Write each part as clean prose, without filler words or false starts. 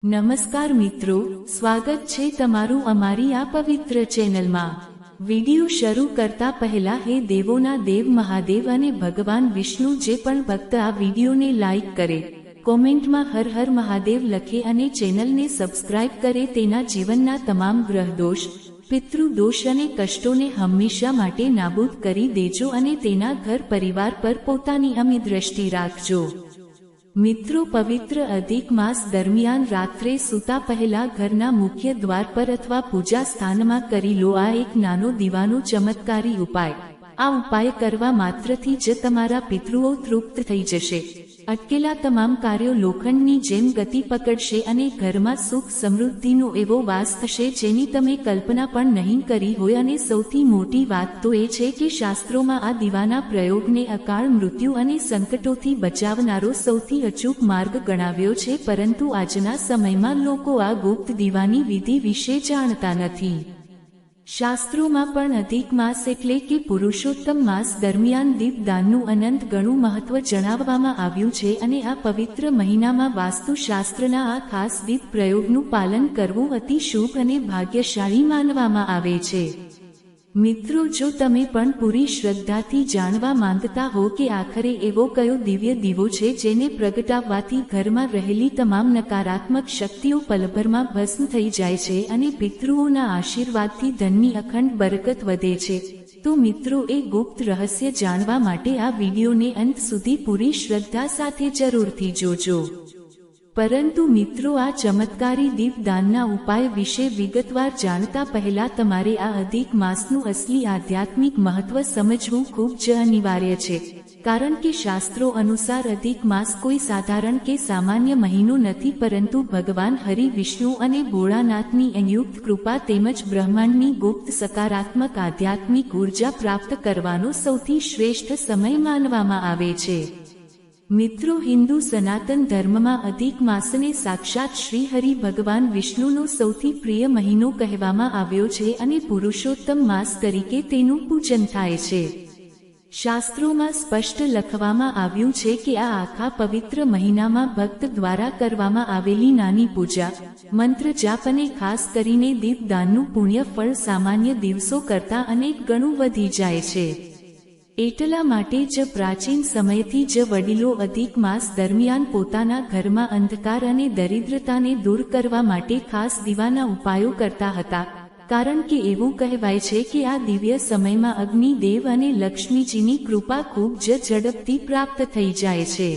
નમસ્કાર મિત્રો, સ્વાગત છે તમારું અમારી આ પવિત્ર ચેનલમાં। વિડિયો શરૂ કરતા પહેલા હે દેવોના દેવ મહાદેવ અને ભગવાન વિષ્ણુ જે પણ ભક્ત આ વિડિયોને લાઈક કરે, કોમેન્ટમાં હર હર મહાદેવ લખે અને ચેનલને સબસ્ક્રાઇબ કરે તેના જીવનના તમામ ગ્રહ દોષ, પિતૃ દોષ અને કષ્ટોને હંમેશા માટે નાબૂદ કરી દેજો અને તેના ઘર પરિવાર પર પોતાની અમી દ્રષ્ટિ રાખજો। મિત્રો, પવિત્ર અધિક માસ દરમિયાન રાત્રે સૂતા પહેલા ઘરના મુખ્ય દ્વાર પર અથવા પૂજા સ્થાનમાં કરી લો આ એક નાનો દીવાનો ચમત્કારી ઉપાય। આ ઉપાય કરવા માત્રથી જ તમારા પિતૃઓ તૃપ્ત થઈ જશે, અટકેલા તમામ કાર્યો લોખંડની જેમ ગતિ પકડશે અને ઘરમાં સુખ સમૃદ્ધિનો એવો વાસ થશે જેની તમે કલ્પના પણ નહીં કરી હોય। અને સૌથી મોટી વાત તો એ છે કે શાસ્ત્રોમાં આ દીવાના પ્રયોગને અકાળ મૃત્યુ અને સંકટોથી બચાવનારો સૌથી અચૂક માર્ગ ગણાવ્યો છે, પરંતુ આજના સમયમાં લોકો આ ગુપ્ત દીવાની વિધિ વિશે જાણતા નથી। શાસ્ત્રોમાં પણ અધિક માસ એટલે કે પુરુષોત્તમ માસ દરમિયાન દીપદાનનું અનંત ઘણું મહત્વ જણાવવામાં આવ્યું છે અને આ પવિત્ર મહિનામાં વાસ્તુશાસ્ત્રના આ ખાસ દીપ પ્રયોગનું પાલન કરવું અતિ શુભ અને ભાગ્યશાળી માનવામાં આવે છે। મિત્રો, જો તમે પણ પૂરી શ્રદ્ધાથી જાણવા માંગતા હો કે આખરે એવો કયો દિવ્ય દીવો છે જેને પ્રગટાવવાથી ઘરમાં રહેલી તમામ નકારાત્મક શક્તિઓ પલભરમાં ભસ્મ થઈ જાય છે અને પિતૃઓના આશીર્વાદથી ધનની અખંડ બરકત વધે છે, તો મિત્રો એ ગુપ્ત રહસ્ય જાણવા માટે આ વિડીયોને અંત સુધી પૂરી શ્રદ્ધા સાથે જરૂરથી જોજો। પરંતુ મિત્રો, આ ચમત્કારી દીપદાનના ઉપાય વિશે વિગતવાર જાણતા પહેલા તમારે આ અધિક માસનું અસલી આધ્યાત્મિક મહત્વ સમજવું ખૂબ જ અનિવાર્ય છે, કારણ કે શાસ્ત્રો અનુસાર અધિક માસ કોઈ સાધારણ કે સામાન્ય મહિનો નથી, પરંતુ ભગવાન હરિ, વિષ્ણુ અને ભોળાનાથની અયુક્ત કૃપા તેમજ બ્રહ્માંડની ગુપ્ત સકારાત્મક આધ્યાત્મિક ઉર્જા પ્રાપ્ત કરવાનો સૌથી શ્રેષ્ઠ સમય માનવામાં આવે છે। મિત્રો, હિન્દુ સનાતન ધર્મમાં અધિક માસને સાક્ષાત શ્રી હરિ ભગવાન વિષ્ણુનો સૌથી પ્રિય મહિનો કહેવામાં આવ્યો છે અને પુરુષોત્તમ માસ તરીકે તેનું પૂજન થાય છે। શાસ્ત્રોમાં સ્પષ્ટ લખવામાં આવ્યું છે કે આ આખા પવિત્ર મહિનામાં ભક્ત દ્વારા કરવામાં આવેલી નાની પૂજા, મંત્ર જાપ અને ખાસ કરીને દીપદાનનું પુણ્ય ફળ સામાન્ય દિવસો કરતાં અનેક ગણું વધી જાય છે। એટલા માટે જ પ્રાચીન સમયથી જ વડીલો અધિક માસ દરમિયાન પોતાના ઘરમાં અંધકાર અને દરિદ્રતાને દૂર કરવા માટે ખાસ દીવાના ઉપાયો કરતા હતા, કારણ કે એવું કહેવાય છે કે આ દિવ્ય સમયમાં અગ્નિદેવ અને લક્ષ્મીજીની કૃપા ખૂબ જ ઝડપથી પ્રાપ્ત થઈ જાય છે।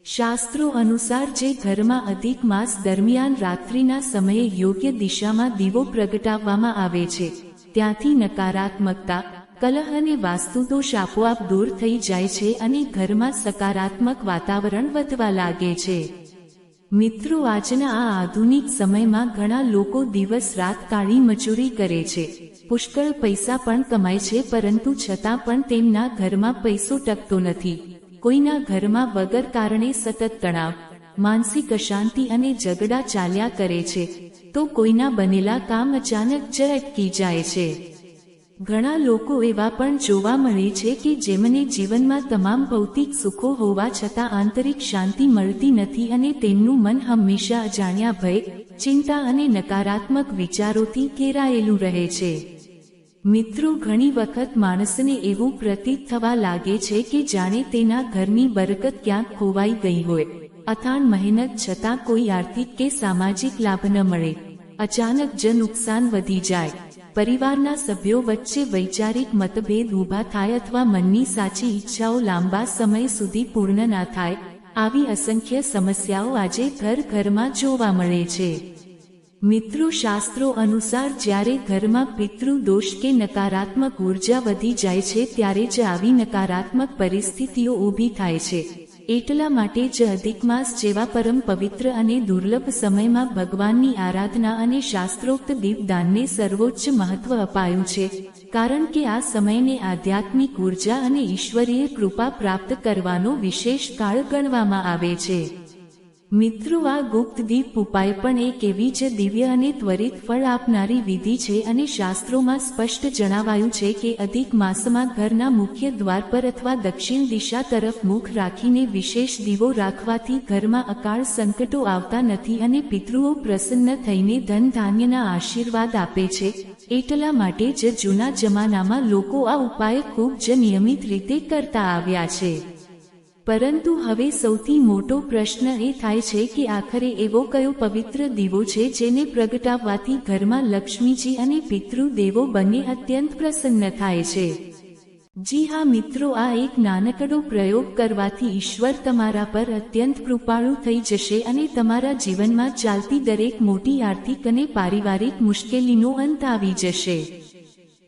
શાસ્ત્રો અનુસાર જે ઘરમાં અધિક માસ દરમિયાન રાત્રિના સમયે યોગ્ય દિશામાં દીવો પ્રગટાવવામાં આવે છે, ત્યાંથી નકારાત્મકતા, કલહ અને વાસ્તુદોષ આપોઆપ દૂર થઈ જાય છે અને ઘરમાં સકારાત્મક વાતાવરણ વધવા લાગે છે। મિત્રો, આજના આ આધુનિક સમયમાં ઘણા લોકો દિવસ રાત કાળી મજૂરી કરે છે, પુષ્કળ પૈસા પણ કમાય છે, પરંતુ છતાં પણ તેમના ઘરમાં પૈસો ટકતો નથી। કોઈના ઘરમાં વગર કારણે સતત તણાવ, માનસિક અશાંતિ અને ઝઘડા ચાલ્યા કરે છે, તો કોઈના બનેલા કામ અચાનક જ અટકી જાય છે। ઘણા લોકો એવા પણ જોવા મળે છે કે જેમને જીવનમાં તમામ ભૌતિક સુખો હોવા છતાં આંતરિક શાંતિ મળતી નથી અને તેમનું મન હંમેશા અજાણ્યા ભય, ચિંતા અને નકારાત્મક વિચારોથી ઘેરાયેલું રહે છે। મિત્રો, ઘણી વખત માણસને એવું પ્રતીત થવા લાગે છે કે જાણે તેના ઘરની બરકત ક્યાંક ખોવાઈ ગઈ હોય, અથાણ મહેનત છતાં કોઈ આર્થિક કે સામાજિક લાભ ન મળે, અચાનક જ નુકસાન વધી જાય, પરિવારના સભ્યો વચ્ચે વૈચારિક મતભેદ ઊભા થાય અથવા મનની સાચી ઈચ્છાઓ લાંબા સમય સુધી પૂર્ણ ના થાય, આવી અસંખ્ય સમસ્યાઓ આજે ઘરમાં જોવા મળે છે। મિત્રો, શાસ્ત્રો અનુસાર જ્યારે ઘરમાં પિતૃ દોષ કે નકારાત્મક ઉર્જા વધી જાય છે ત્યારે જ આવી નકારાત્મક પરિસ્થિતિઓ ઊભી થાય છે। એટલા માટે જ અધિક માસ જેવા પરમ પવિત્ર અને દુર્લભ સમયમાં ભગવાનની આરાધના અને શાસ્ત્રોક્ત દીપદાનને સર્વોચ્ચ મહત્વ અપાયું છે, કારણ કે આ સમયને આધ્યાત્મિક ઉર્જા અને ઈશ્વરીય કૃપા પ્રાપ્ત કરવાનો વિશેષ કાળ ગણવામાં આવે છે। મિત્રો, આ ગુપ્ત દીપ ઉપાય પણ એક એવી જ દિવ્ય અને ત્વરિત ફળ આપનારી વિધિ છે અને શાસ્ત્રોમાં સ્પષ્ટ જણાવાયું છે કે અધિક માસમાં ઘરના મુખ્ય દ્વાર પર અથવા દક્ષિણ દિશા તરફ મુખ રાખીને વિશેષ દીવો રાખવાથી ઘરમાં અકાળ સંકટો આવતા નથી અને પિતૃઓ પ્રસન્ન થઈને ધન ધાન્યના આશીર્વાદ આપે છે. એટલા માટે જ જૂના જમાનામાં લોકો આ ઉપાય ખૂબ જ નિયમિત રીતે કરતા આવ્યા છે. પરંતુ હવે સૌથી મોટો પ્રશ્ન એ થાય છે કે આખરે એવો કયો પવિત્ર દીવો છે જેને પ્રગટાવવાથી ઘરમાં લક્ષ્મીજી અને પિતૃદેવો બંને અત્યંત પ્રસન્ન થાય છે. જી હા મિત્રો, આ એક નાનકડો પ્રયોગ કરવાથી ઈશ્વર તમારા પર અત્યંત કૃપાળુ થઈ જશે અને તમારા જીવનમાં ચાલતી દરેક મોટી આર્થિક અને પારિવારિક મુશ્કેલીનો અંત આવી જશે.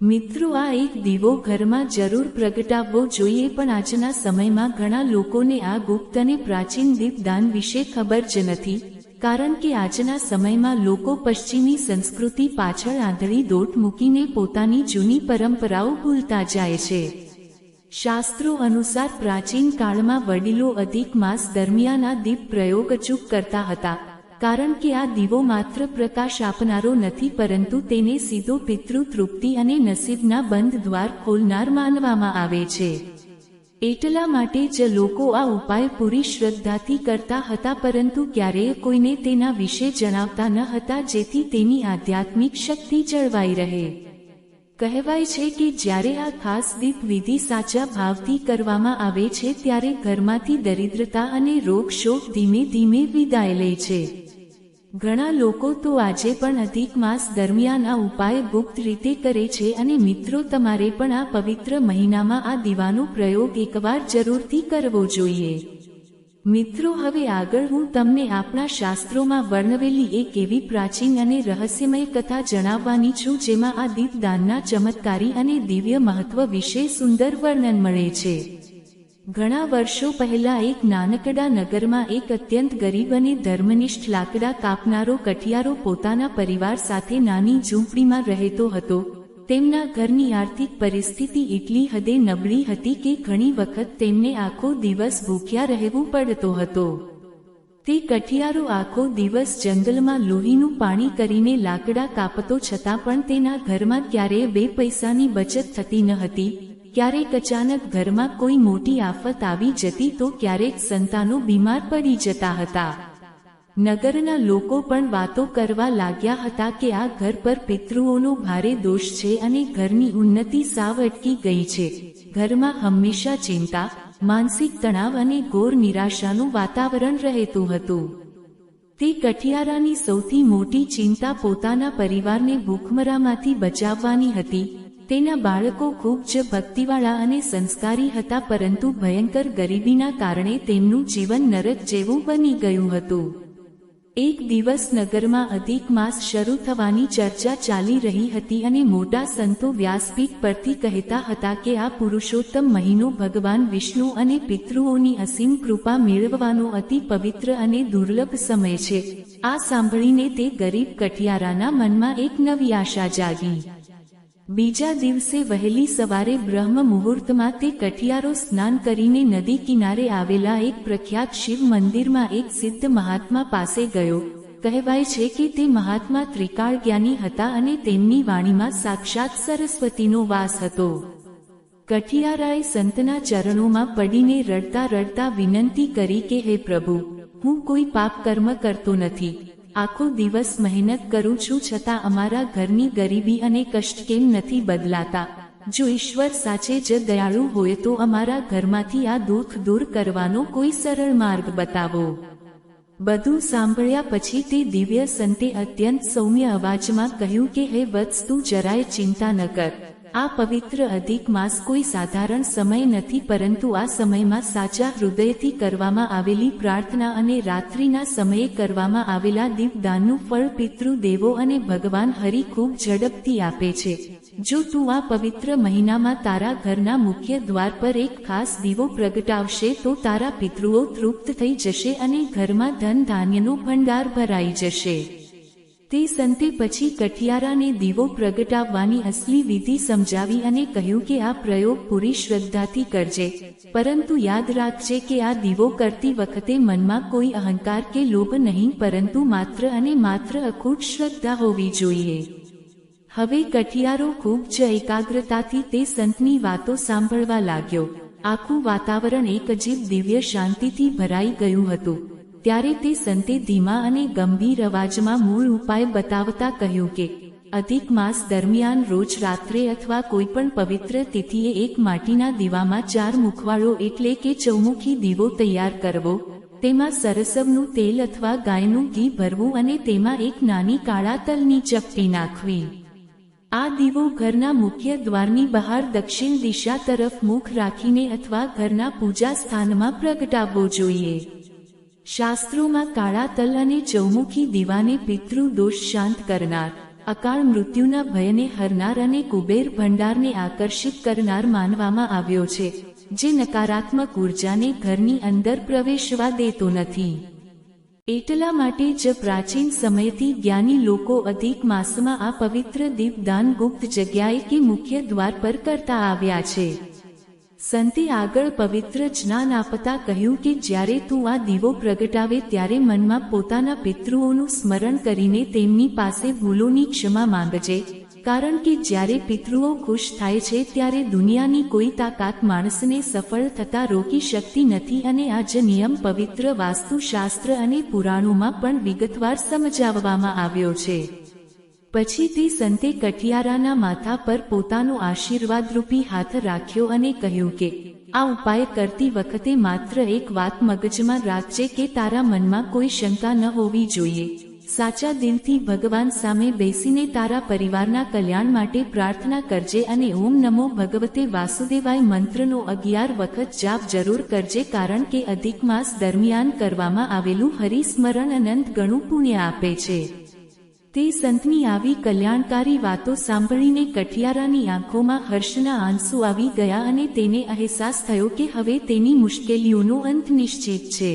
મિત્રો, આ એક દીવો ઘરમાં જરૂર પ્રગટાવવો જોઈએ, પણ આજના સમયમાં ઘણા લોકોને આ ગુપ્ત અને પ્રાચીન દીપદાન વિશે ખબર જ નથી, કારણ કે આજના સમયમાં લોકો પશ્ચિમી સંસ્કૃતિ પાછળ આંધળી દોટ મૂકીને પોતાની જૂની પરંપરાઓ ભૂલતા જાય છે. શાસ્ત્રો અનુસાર પ્રાચીન કાળમાં વડીલો અધિક માસ દરમિયાન આ દીપ પ્રયોગ અચૂક કરતા હતા, કારણ કે આ દીવો માત્ર પ્રકાશ આપનારો નથી પરંતુ તેને સીધો પિતૃ તૃપ્તિ અને નસીબના બંધ દ્વાર ખોલનાર માનવામાં આવે છે. એટલા માટે જ લોકો આ ઉપાય પૂરી શ્રદ્ધાથી કરતા હતા, પરંતુ ક્યારેય કોઈને તેના વિશે જણાવતા ન હતા, જેથી તેની આધ્યાત્મિક શક્તિ જળવાઈ રહે. કહેવાય છે કે જ્યારે આ ખાસ દીપ વિધિ સાચા ભાવથી કરવામાં આવે છે ત્યારે ઘરમાંથી દરિદ્રતા અને રોગ શોક ધીમે ધીમે વિદાય લે છે. ઘણા લોકો તો આજે પણ અધિક માસ દરમિયાન આ ઉપાય ગુપ્ત રીતે કરે છે અને મિત્રો, તમારે પણ આ પવિત્ર મહિનામાં આ દીવાનો પ્રયોગ એકવાર જરૂરથી કરવો જોઈએ. મિત્રો, હવે આગળ હું તમને આપણા શાસ્ત્રોમાં વર્ણવેલી એક એવી પ્રાચીન અને રહસ્યમય કથા જણાવવાની છું જેમાં આ દીપદાનના ચમત્કારી અને દિવ્ય મહત્વ વિશે સુંદર વર્ણન મળે છે. ઘણા વર્ષો પહેલા એક નાનકડા નગરમાં એક અત્યંત ગરીબ અને ધર્મનિષ્ઠ લાકડા કાપનારો કઠિયારો પોતાના પરિવાર સાથે નાની ઝૂંપડીમાં રહેતો હતો. તેમના ઘરની આર્થિક પરિસ્થિતિ એટલી હદે નબળી હતી કે ઘણી વખત તેમને આખો દિવસ ભૂખ્યા રહેવું પડતો હતો. તે કઠિયારો આખો દિવસ જંગલમાં લોહીનું પાણી કરીને લાકડા કાપતો, છતાં પણ તેના ઘરમાં ક્યારેય 2 પૈસાની બચત થતી ન હતી. ક્યારેક અચાનક ઘરમાં કોઈ મોટી આફત આવી જતી તો ક્યારેક સંતાનો બીમાર પડી જતા હતા. નગરના લોકો પણ વાતો કરવા લાગ્યા હતા કે આ ઘર પર પિતૃઓનો ભારે દોષ છે અને ઘરની ઉન્નતિ સાવ અટકી ગઈ છે. ઘરમાં હંમેશા ચિંતા, માનસિક તણાવ અને ઘોર નિરાશાનું વાતાવરણ રહેતું હતું. તે કઠિયારાની સૌથી મોટી ચિંતા પોતાના પરિવારને ભૂખમરામાંથી બચાવવાની હતી. તેના બાળકો ખૂબ જ ભક્તિવાળા અને સંસ્કારી હતા, પરંતુ ભયંકર ગરીબીના કારણે તેમનું જીવન નરક જેવું બની ગયું હતું. એક દિવસ નગરમાં અધિક માસ શરૂ થવાની ચર્ચા ચાલી રહી હતી અને મોટા સંતો વ્યાસપીઠ પરથી કહેતા હતા કે આ પુરુષોત્તમ મહિનો ભગવાન વિષ્ણુ અને પિતૃઓની અસીમ કૃપા મેળવવાનો અતિ પવિત્ર અને દુર્લભ સમય છે. આ સાંભળીને તે ગરીબ કઠિયારાના મનમાં એક નવી આશા જાગી. બીજા દિવસે વહેલી સવારે બ્રહ્મ મુહૂર્તમાં તે કઠિયારો સ્નાન કરીને નદી કિનારે આવેલા એક પ્રખ્યાત શિવ મંદિરમાં એક સિદ્ધ મહાત્મા પાસે ગયો. કહેવાય છે કે તે મહાત્મા ત્રિકાળ જ્ઞાની હતા અને તેમની વાણીમાં સાક્ષાત સરસ્વતીનો વાસ હતો. કઠિયારાએ સંતના ચરણોમાં પડીને રડતા રડતા વિનંતી કરી કે હે પ્રભુ, હું કોઈ પાપ કર્મ કરતો નથી. આખો દિવસ મહેનત કરું છું, છતાં અમારા ઘરની ગરીબી અને કષ્ટ કેમ નથી બદલાતા? જો ઈશ્વર સાચે જ દયાળુ હોય તો અમારા ઘરમાંથી આ દુઃખ દૂર કરવાનો કોઈ સરળ માર્ગ બતાવો. બધું સાંભળ્યા પછી તે દિવ્ય સંતે અત્યંત સૌમ્ય અવાજમાં કહ્યું કે હે વત્સ, તું જરાય ચિંતા ન કર. આ પવિત્ર અધિક માસ કોઈ સાધારણ સમય નથી, પરંતુ આ સમયમાં સાચા હૃદયથી કરવામાં આવેલી પ્રાર્થના અને રાત્રિના સમયે કરવામાં આવેલા દીપદાનનું ફળ પિતૃદેવો અને ભગવાન હરિ ખૂબ ઝડપથી આપે છે. જો તું આ પવિત્ર મહિનામાં તારા ઘરના મુખ્ય દ્વાર પર એક ખાસ દીવો પ્રગટાવશે તો તારા પિતૃઓ તૃપ્ત થઈ જશે અને ઘરમાં ધન ધાન્યનો ભંડાર ભરાઈ જશે. તે સંતે પછી કઠિયારાને દીવો પ્રગટાવવાની અસલી વિધિ સમજાવી અને કહ્યું કે આ પ્રયોગ પૂરી શ્રદ્ધાથી કરજે, પરંતુ યાદ રાખજે કે આ દીવો કરતી વખતે મનમાં કોઈ અહંકાર કે લોભ નહીં, પરંતુ માત્ર અને માત્ર અખૂટ શ્રદ્ધા હોવી જોઈએ. હવે કઠિયારો ખૂબ જ એકાગ્રતાથી તે સંતની વાતો સાંભળવા લાગ્યો. આખું વાતાવરણ એક અજીબ દિવ્ય શાંતિથી ભરાઈ ગયું હતું. ત્યારે તે સંતે ધીમા અને ગંભીર અવાજમાં મૂળ ઉપાય બતાવતા કહ્યું કે અધિક માસ દરમિયાન રોજ રાત્રે અથવા કોઈ પણ પવિત્ર તિથિએ એક માટીના દીવામાં 4 મુખવાળો એટલે કે ચૌમુખી દીવો તૈયાર કરવો, તેમાં સરસવનું તેલ અથવા ગાયનું ઘી ભરવું અને તેમાં એક નાની કાળા તલની ચપટી નાખવી. આ દીવો ઘરના મુખ્ય દ્વારની બહાર દક્ષિણ દિશા તરફ મુખ રાખીને અથવા ઘરના પૂજા સ્થાનમાં પ્રગટાવવો જોઈએ. શાસ્ત્રોમાં કાળા તલ અને ચૌમુખી દીવાને પિતૃ દોષ શાંત કરનાર, અકાળ મૃત્યુના ભયને હરનાર અને કુબેર ભંડારને આકર્ષિત કરનાર માનવામાં આવ્યો છે, જે નકારાત્મક ઉર્જાને ઘરની અંદર પ્રવેશવા દેતો નથી. એટલા માટે જ પ્રાચીન સમયથી જ્ઞાની લોકો અધિક માસમાં આ પવિત્ર દીપદાન ગુપ્ત જગ્યાએ કે મુખ્ય દ્વાર પર કરતા આવ્યા છે. સંતે આગળ પવિત્ર જ્ઞાન આપતા કહ્યું કે જ્યારે તું આ દીવો પ્રગટાવે ત્યારે મનમાં પોતાના પિતૃઓનું સ્મરણ કરીને તેમની પાસે ભૂલોની ક્ષમા માંગજે, કારણ કે જ્યારે પિતૃઓ ખુશ થાય છે ત્યારે દુનિયાની કોઈ તાકાત માણસને સફળ થતા રોકી શકતી નથી. અને આ જ નિયમ પવિત્ર વાસ્તુશાસ્ત્ર અને પુરાણોમાં પણ વિગતવાર સમજાવવામાં આવ્યો છે. પછી તે સંતે કઠિયારાના માથા પર પોતાનો આશીર્વાદરૂપી હાથ રાખ્યો અને કહ્યું કે આ ઉપાય કરતી વખતે માત્ર એક વાત મગજમાં રાખજે કે તારા મનમાં કોઈ શંકા ન હોવી જોઈએ. સાચા દિલથી ભગવાન સામે બેસીને તારા પરિવારના કલ્યાણ માટે પ્રાર્થના કરજે અને ઓમ નમો ભગવતે વાસુદેવાય મંત્રનો 11 વખત જાપ જરૂર કરજે, કારણ કે અધિક માસ દરમિયાન કરવામાં આવેલું હરિસ્મરણ અનંત ગણું પુણ્ય આપે છે. તે સંતની આવી કલ્યાણકારી વાતો સાંભળીને કઠિયારાની આંખોમાં હર્ષના આંસુ આવી ગયા અને તેને અહેસાસ થયો કે હવે તેની મુશ્કેલીઓનો અંત નિશ્ચિત છે.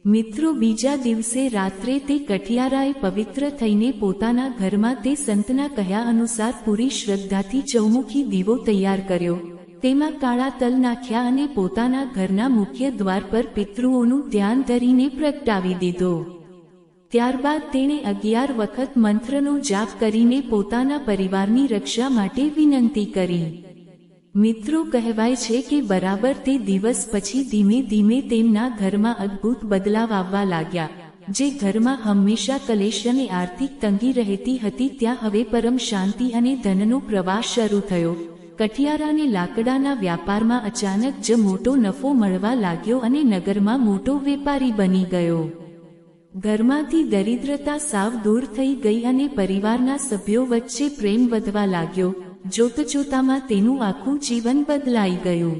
મિત્રો, બીજા દિવસે રાત્રે તે કઠિયારાએ પવિત્ર થઈને પોતાના ઘરમાં તે સંતના કહ્યા અનુસાર પૂરી શ્રદ્ધાથી ચૌમુખી દીવો તૈયાર કર્યો. તેમાં કાળા તલ નાખ્યા અને પોતાના ઘરના મુખ્ય દ્વાર પર પિતૃઓનું ધ્યાન ધરીને પ્રગટાવી દીધો. ત્યારબાદ તેણે 11 વખત મંત્રનો જાપ કરીને પોતાના પરિવારની રક્ષા માટે વિનંતી કરી. મિત્રો, કહેવાય છે કે બરાબર તે દિવસ પછી ધીમે ધીમે તેમના ઘરમાં અદ્ભુત બદલાવ આવવા લાગ્યા. જે ઘરમાં હંમેશા કલેશ અને આર્થિક તંગી રહેતી હતી ત્યાં હવે પરમ શાંતિ અને ધનનો પ્રવાહ શરૂ થયો. કઠિયારાને લાકડાના વ્યાપારમાં અચાનક જ મોટો નફો મળવા લાગ્યો અને નગરમાં મોટો વેપારી બની ગયો. ઘરમાંથી દરિદ્રતા સાવ દૂર થઈ ગઈ અને પરિવારના સભ્યો વચ્ચે પ્રેમ વધવા લાગ્યો. જોતજોતામાં તેનું આખું જીવન બદલાઈ ગયું.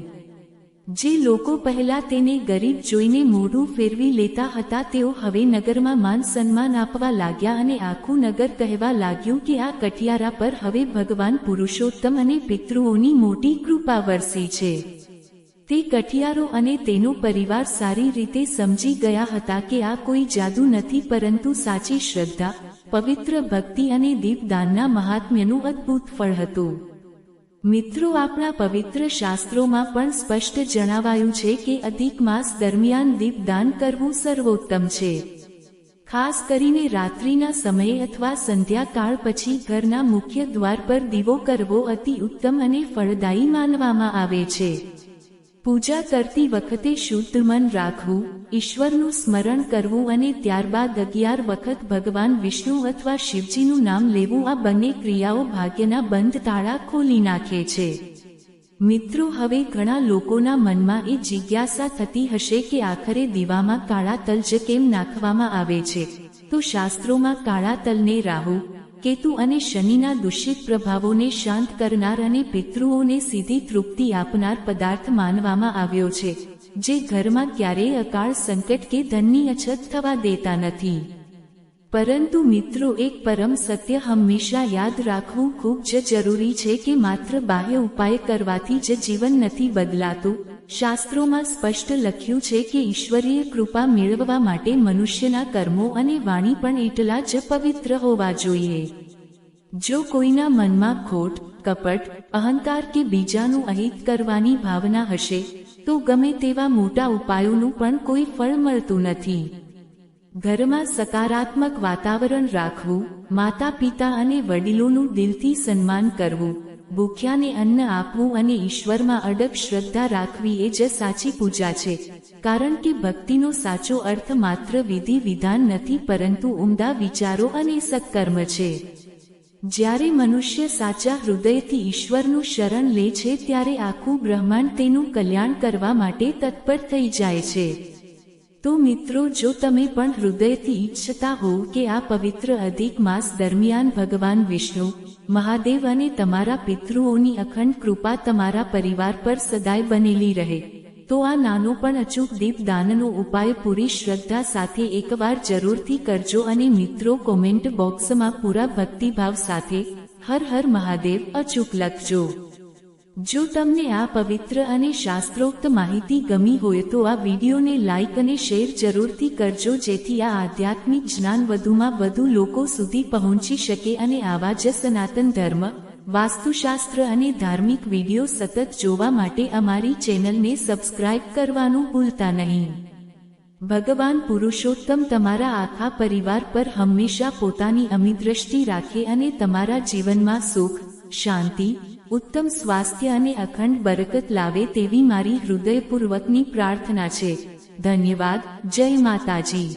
જે લોકો પહેલા તેને ગરીબ જોઈને મોઢું ફેરવી લેતા હતા તેઓ હવે નગરમાં માન સન્માન આપવા લાગ્યા અને આખું નગર કહેવા લાગ્યું કે આ કઠિયારા પર હવે ભગવાન પુરુષોત્તમ અને પિતૃઓની મોટી કૃપા વરસી છે. તે કઠિયારો અને તેનો પરિવાર સારી રીતે સમજી ગયા હતા કે આ કોઈ જાદુ નથી, પરંતુ સાચી શ્રદ્ધા, પવિત્ર ભક્તિ અને દીપદાનના મહાત્મ્યનું અદ્ભુત ફળ હતું. મિત્રો, આપણા પવિત્ર શાસ્ત્રોમાં પણ સ્પષ્ટ જણાવાયું છે કે અધિક માસ દરમિયાન દીપદાન કરવું સર્વોત્તમ છે. ખાસ કરીને રાત્રિના સમયે અથવા સંધ્યાકાળ પછી ઘરના મુખ્ય દ્વાર પર દીવો કરવો અતિ ઉત્તમ અને ફળદાયી માનવામાં આવે છે. પૂજા કરતી વખતે શુદ્ધ મન રાખવું, ઈશ્વરનું સ્મરણ કરવું અને ત્યારબાદ 11 વખત ભગવાન વિષ્ણુ અથવા શિવજીનું નામ લેવું, આ બંને ક્રિયાઓ ભાગ્યના બંધ તાળા ખોલી નાખે છે. મિત્રો, હવે ઘણા લોકોના મનમાં એ જિજ્ઞાસા થતી હશે કે આખરે દીવામાં કાળા તલ જ કેમ નાખવામાં આવે છે? તો શાસ્ત્રોમાં કાળા તલને રાહુ, કેતુ અને શનિના દૂષિત પ્રભાવોને શાંત કરનાર અને પિતૃઓને સીધી તૃપ્તિ આપનાર પદાર્થ માનવામાં આવ્યો છે, જે ઘરમાં ક્યારેય અકાળ સંકટ કે ધનની અછત થવા દેતા નથી. પરંતુ મિત્રો, એક પરમ સત્ય હંમેશા યાદ રાખવું ખૂબ જ જરૂરી છે કે માત્ર બાહ્ય ઉપાય કરવાથી જ જીવન નથી બદલાતું, શાસ્ત્રોમાં સ્પષ્ટ લખ્યું છે કે ઈશ્વરીય કૃપા મેળવવા માટે મનુષ્યના કર્મો અને વાણી પણ એટલા જ પવિત્ર હોવા જોઈએ. જો કોઈના મનમાં ખોટ, કપટ, અહંકાર કે બીજાનું અહિત કરવાની ભાવના હશે તો ગમે તેવા મોટા ઉપાયોનું પણ કોઈ ફળ મળતું નથી. ઘરમાં સકારાત્મક વાતાવરણ રાખવું, માતા પિતા અને વડીલોનું દિલથી સન્માન કરવું, ભૂખ્યાને અન્ન આપવું અને ઈશ્વરમાં અડગ શ્રદ્ધા રાખવી એ જ સાચી પૂજા છે. કારણ કે ભક્તિનો સાચો અર્થ માત્ર વિધિ વિધાન નથી પરંતુ ઉમદા વિચારો અને સત્કર્મ છે. જ્યારે મનુષ્ય સાચા હૃદયથી ઈશ્વરનું શરણ લે છે ત્યારે આખું બ્રહ્માંડ તેનું કલ્યાણ કરવા માટે તત્પર થઈ જાય છે. તો મિત્રો, જો તમે પણ હૃદયથી ઈચ્છતા હો કે આ પવિત્ર અધિક માસ દરમિયાન ભગવાન વિષ્ણુ, મહાદેવ અને તમારા પિતૃઓની અખંડ કૃપા તમારા પરિવાર પર સદાય બનેલી રહે, તો આ નાનો પણ અચૂક દીપદાનનો ઉપાય પૂરી શ્રદ્ધા સાથે એકવાર જરૂરથી કરજો અને મિત્રો, કોમેન્ટ બોક્સમાં પૂરા ભક્તિભાવ સાથે હર હર મહાદેવ અચૂક લખજો. જો તમને આ પવિત્ર અને શાસ્ત્રોક્ત માહિતી ગમી હોય તો આ વિડીયોને લાઇક અને શેર જરૂરથી કરજો, જેથી આ આધ્યાત્મિક જ્ઞાન વધુમાં વધુ લોકો સુધી પહોંચી શકે અને આવા જ સનાતન ધર્મ, વાસ્તુશાસ્ત્ર અને ધાર્મિક વિડીયો સતત જોવા માટે અમારી ચેનલને સબસ્ક્રાઇબ કરવાનું ભૂલતા નહીં. ભગવાન પુરુષોત્તમ તમારા આખા પરિવાર પર હંમેશા પોતાની અમી દ્રષ્ટિ રાખે અને તમારા જીવનમાં સુખ, શાંતિ, ઉત્તમ સ્વાસ્થ્ય અને અખંડ બરકત લાવે તેવી મારી હૃદયપૂર્વકની પ્રાર્થના છે. ધન્યવાદ. જય માતાજી.